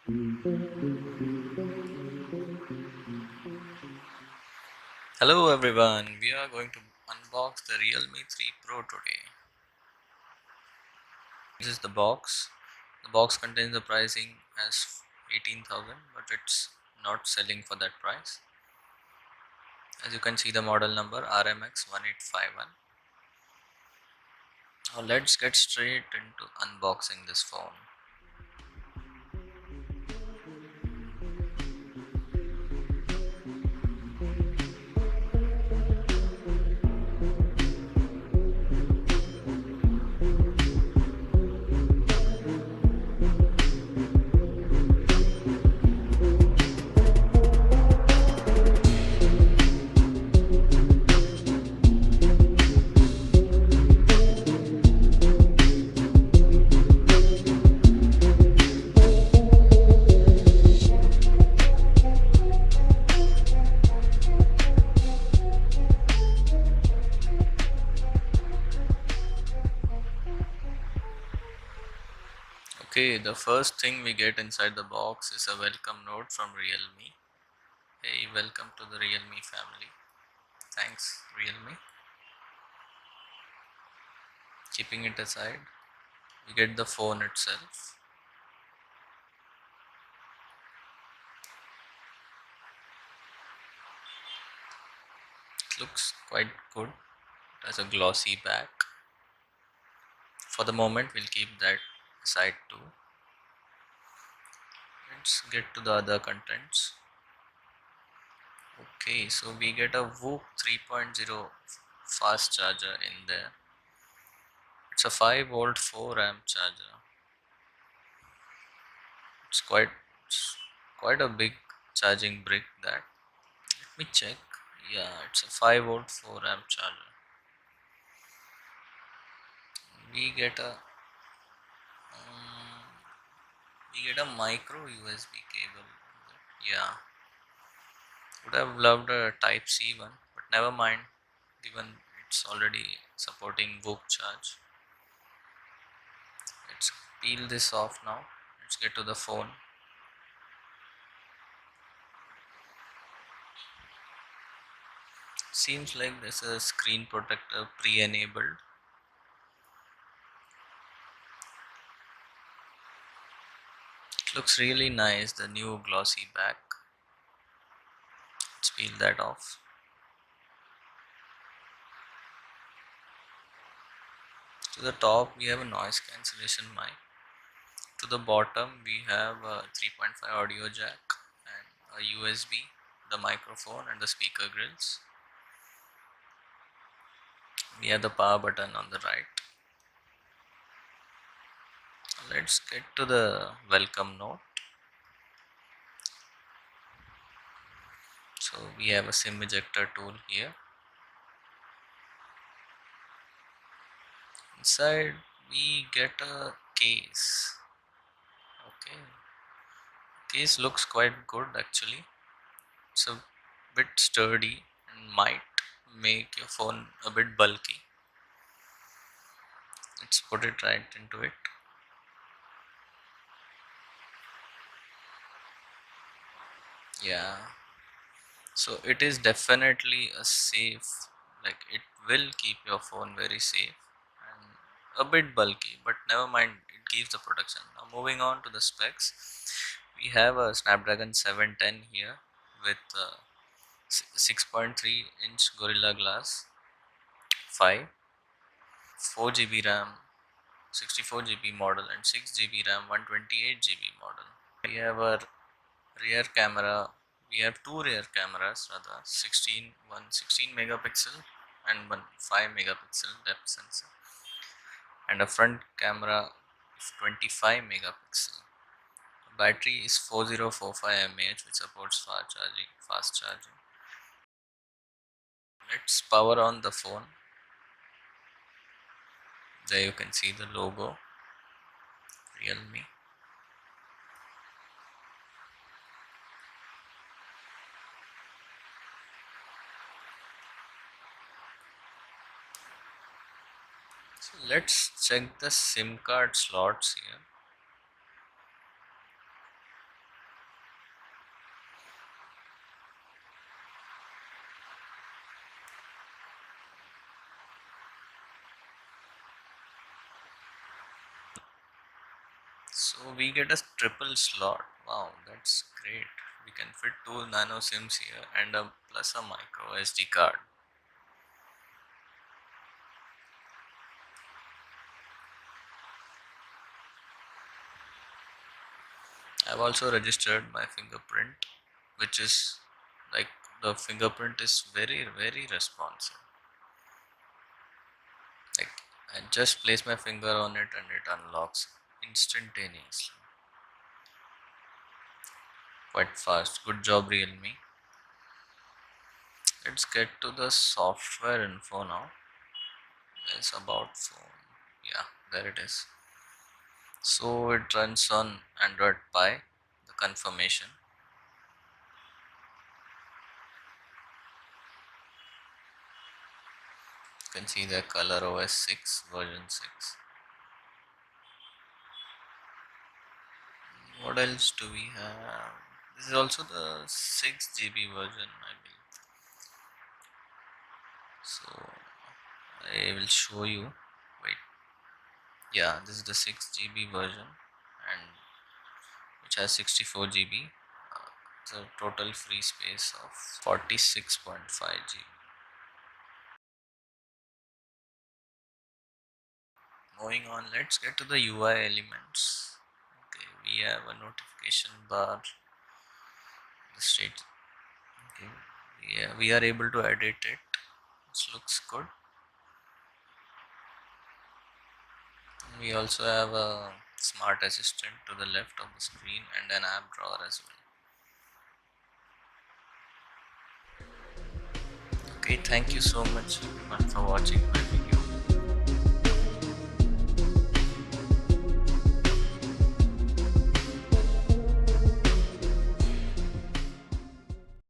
Hello everyone, we are going to unbox the RealMe 3 Pro today. This is the box. The box contains the pricing as 18,000, but it's not selling for that price. As you can see the model number RMX1851. Now let's get straight into unboxing this phone. Okay, the first thing we get inside the box is a welcome note from RealMe. Hey, welcome to the RealMe family. Thanks, RealMe. Keeping it aside, we get the phone itself. It looks quite good. It has a glossy back. For the moment, we'll keep that aside too. Let's get to the other contents. Okay, so we get a Whoop 3.0 fast charger in there. It's a 5-volt 4 amp charger. It's quite a big charging brick that. Let me check. Yeah, it's a 5-volt 4 amp charger. We get a um, micro USB cable. Yeah, would have loved a Type C one, but never mind. Given it's already supporting Whoop charge. Let's peel this off now. Let's get to the phone. Seems like there's a screen protector pre-enabled. It looks really nice, the new glossy back. Let's peel that off. To the top we have a noise cancellation mic. To the bottom we have a 3.5 audio jack and a USB, the microphone and the speaker grills. We have the power button on the right. Let's get to the welcome note. So we have a SIM ejector tool here. Inside we get a case. Okay, case looks quite good actually. It's a bit sturdy and might make your phone a bit bulky. Let's put it right into it. Yeah, so it is definitely a safe, like it will keep your phone very safe and a bit bulky, but never mind, it gives the protection. Now moving on to the specs, we have a Snapdragon 710 here with 6.3-inch Gorilla Glass 5, 4 GB RAM, 64 GB model and 6 GB RAM, 128 GB model. We have a rear camera. We have two rear cameras rather, 16 megapixel and one 5 megapixel depth sensor, and a front camera of 25 megapixel. Battery is 4045 mAh, which supports fast charging. Let's power on the phone. There you can see the logo RealMe. So let's check the SIM card slots here. So we get a triple slot. Wow, that's great. We can fit two nano SIMs here and a plus a micro SD card. I've also registered my fingerprint, which is like the fingerprint is very responsive. Like I just place my finger on it and it unlocks instantaneously. Quite fast. Good job, RealMe. Let's get to the software info now. It's about phone. Yeah, there it is. So it runs on Android Pie, the confirmation. You can see the ColorOS 6 version 6. What else do we have? This is also the 6 GB version, I believe. So I will show you. Wait, yeah, this is the 6 GB version, and which has 64 GB. The total free space of 46.5 GB. Moving on, let's get to the UI elements. Okay, we have a notification bar. The state. Okay, yeah, we are able to edit it. This looks good. We also have a smart assistant to the left of the screen and an app drawer as well. Okay, thank you so much for watching my video.